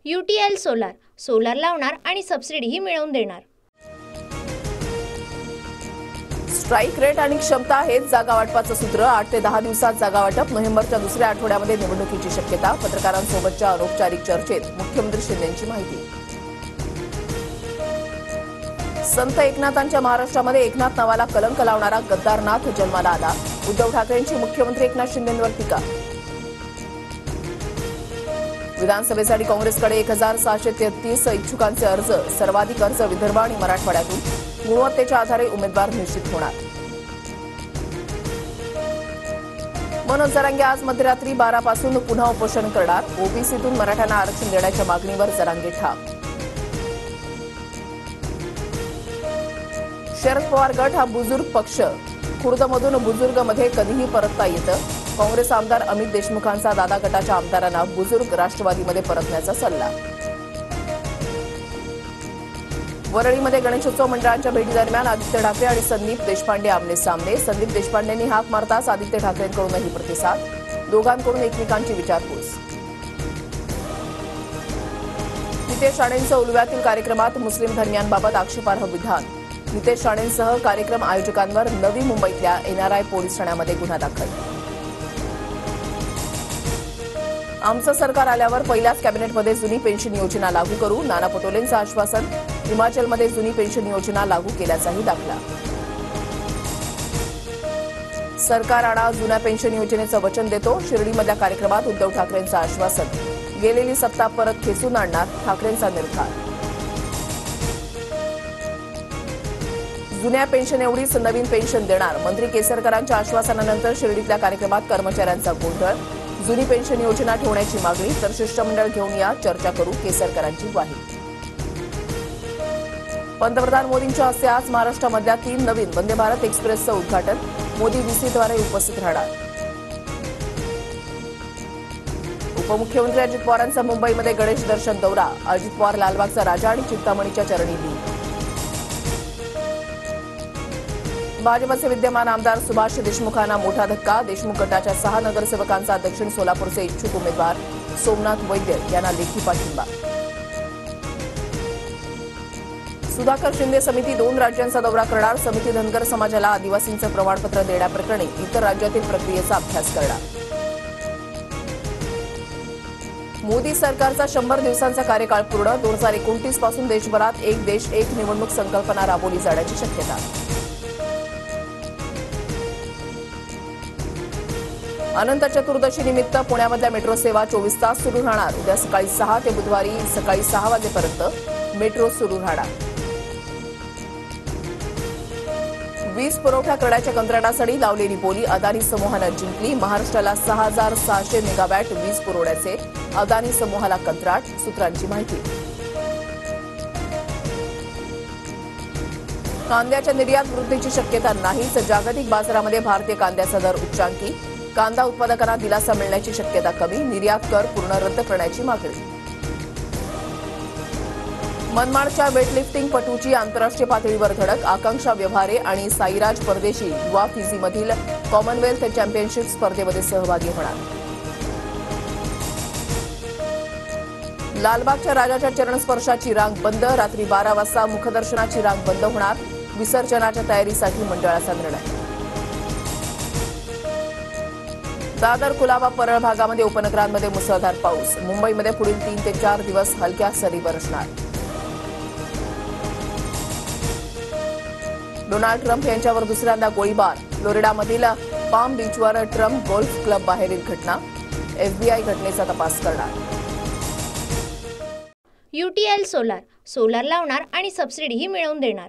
UTL solar, solar लावणार आणि सबसिडीही मिळवून देणार। स्ट्राईक रेट आणि क्षमता हेच जागा वाटपाचं सूत्र। 8 ते 10 दिवसात जागा वाटप। नोव्हेंबरच्या दुसऱ्या आठवड्यामध्ये निवडणुकीची शक्यता। पत्रकारांसोबतच्या अनौपचारिक चर्चेत मुख्यमंत्री शिंदेंची माहिती। संत एकनाथांच्या महाराष्ट्रामध्ये एकनाथ नावाला कलंक लावणारा गद्दारनाथ जन्माला आला। उद्धव ठाकरेंची मुख्यमंत्री एकनाथ शिंदेंवर टीका। विधानसभेसाठी काँग्रेसकडे 1633 इच्छुकांचे अर्ज। सर्वाधिक अर्ज विदर्भ आणि मराठवाड्यातून। गुणवत्तेच्या आधारे उमेदवार निश्चित होणार। मनोज जरांगे आज मध्यरात्री 12 पासून पुन्हा उपोषण करणार। ओबीसीतून मराठ्यांना आरक्षण देण्याच्या मागणीवर जरांगे ठाम। शरद पवार गट हा बुजुर्ग पक्ष। खुर्दमधून बुजुर्गमध्ये कधीही परतता येतं। काँग्रेस आमदार अमित देशमुखांचा दादा गटाच्या आमदारांना बुजुर्ग राष्ट्रवादीमध्ये परतण्याचा सल्ला। वरळीमध्ये गणेशोत्सव मंडळांच्या भेटीदरम्यान आदित्य ठाकरे आणि संदीप देशपांडे आमने सामने। संदीप देशपांडेंनी हाक मारताच आदित्य ठाकरेंकडूनही प्रतिसाद। दोघांकडून एकमेकांची विचारपूस। नितेश राणेंचं उलव्यातील कार्यक्रमात मुस्लिम धर्मियांबाबत आक्षेपार्ह विधान। नितेश राणेंसह कार्यक्रम आयोजकांवर नवी मुंबईतल्या NRI पोलीस ठाण्यामध्ये गुन्हा दाखल। आमचं सरकार आल्यावर पहिल्याच कॅबिनेटमध्ये जुनी पेन्शन योजना लागू करू। नाना पटोलेंचं आश्वासन। हिमाचलमध्ये जुनी पेन्शन योजना लागू केल्याचाही दाखला। सरकार आणा जुन्या पेन्शन योजनेचं वचन देतो। शिर्डीमधल्या कार्यक्रमात उद्धव ठाकरेंचं आश्वासन। गेलेली सत्ता परत खेचून आणणार ठाकरेंचा निर्धार। जुन्या पेन्शन एवढीच नवीन पेन्शन देणार। मंत्री केसरकरांच्या आश्वासनानंतर शिर्डीतल्या कार्यक्रमात कर्मचाऱ्यांचा गोंधळ। जुनी पेन्शन योजना ठेवण्याची मागणी तर शिष्टमंडळ घेऊन या चर्चा करू, केसरकरांची ग्वाही। पंतप्रधान मोदींच्या हस्ते आज महाराष्ट्रामधल्या 3 नवीन वंदे भारत एक्सप्रेसचं उद्घाटन। मोदी VC द्वारे उपस्थित राहणार। उपमुख्यमंत्री अजित पवारांचा मुंबईमध्ये गणेश दर्शन दौरा। अजित पवार लालबागचा राजा आणि चिंतामणीच्या चरणी लीन। भाजपचे विद्यमान आमदार सुभाष देशमुखांना मोठा धक्का। देशमुख गटाच्या 6 नगरसेवकांचा दक्षिण सोलापूरचे इच्छुक उमेदवार सोमनाथ वैद्य यांना लेखी पाठिंबा। सुधाकर शिंदे समिती 2 राज्यांचा दौरा करणार। समिती धनगर समाजाला आदिवासींचं प्रमाणपत्र देण्याप्रकरणी इतर राज्यातील प्रक्रियेचा अभ्यास करणार। मोदी सरकारचा 100 दिवसांचा कार्यकाळ पूर्ण। 2029 पासून देशभरात एक देश एक निवडणूक संकल्पना राबवली जाण्याची शक्यता। अनंत चतुर्दशी निमित्त पुण्यामधल्या मेट्रो सेवा 24 तास सुरू राहणार। उद्या सकाळी 6 ते बुधवारी सकाळी 6 वाजेपर्यंत मेट्रो सुरू राहणार। वीज पुरवठा करण्याच्या कंत्राटासाठी लावलेली बोली अदानी समूहानं जिंकली। महाराष्ट्राला 6600 मेगावॅट वीज पुरवण्याचे अदानी समूहाला कंत्राट। सूत्रांची माहिती। कांद्याच्या निर्यात वृद्धीची शक्यता नाहीच। जागतिक बाजारामध्ये भारतीय कांद्याचा दर उच्चांकी। कांदा उत्पादकांना दिलासा मिळण्याची शक्यता कमी। निर्यात कर पूर्ण रद्द करण्याची मागणी। मनमाडच्या वेटलिफ्टिंग पटूची आंतरराष्ट्रीय पातळीवर धडक। आकांक्षा व्यवहारे आणि साईराज परदेशी युवा फिजीमधील कॉमनवेल्थ चॅम्पियनशिप स्पर्धेमध्ये सहभागी होणार। लालबागच्या राजाच्या चरणस्पर्शाची रांग बंद। रात्री 12 वाजता मुखदर्शनाची रांग बंद होणार। विसर्जनाच्या तयारीसाठी मंडळाचा निर्णय। दादर कुलाबा परळ भागामध्ये उपनगरांमध्ये मुसळधार पाऊस। मुंबईमध्ये पुढील 3 ते 4 दिवस हलक्या सरी बरसणार। डोनाल्ड ट्रम्प यांच्यावर दुसऱ्यांदा गोळीबार। फ्लोरिडामधील पाम बीचवर ट्रम्प गोल्फ क्लब बाहेरील घटना। FBI घटनेचा तपास करणार। UTL सोलार, सोलार लावणार आणि सबसिडीही मिळवून देणार।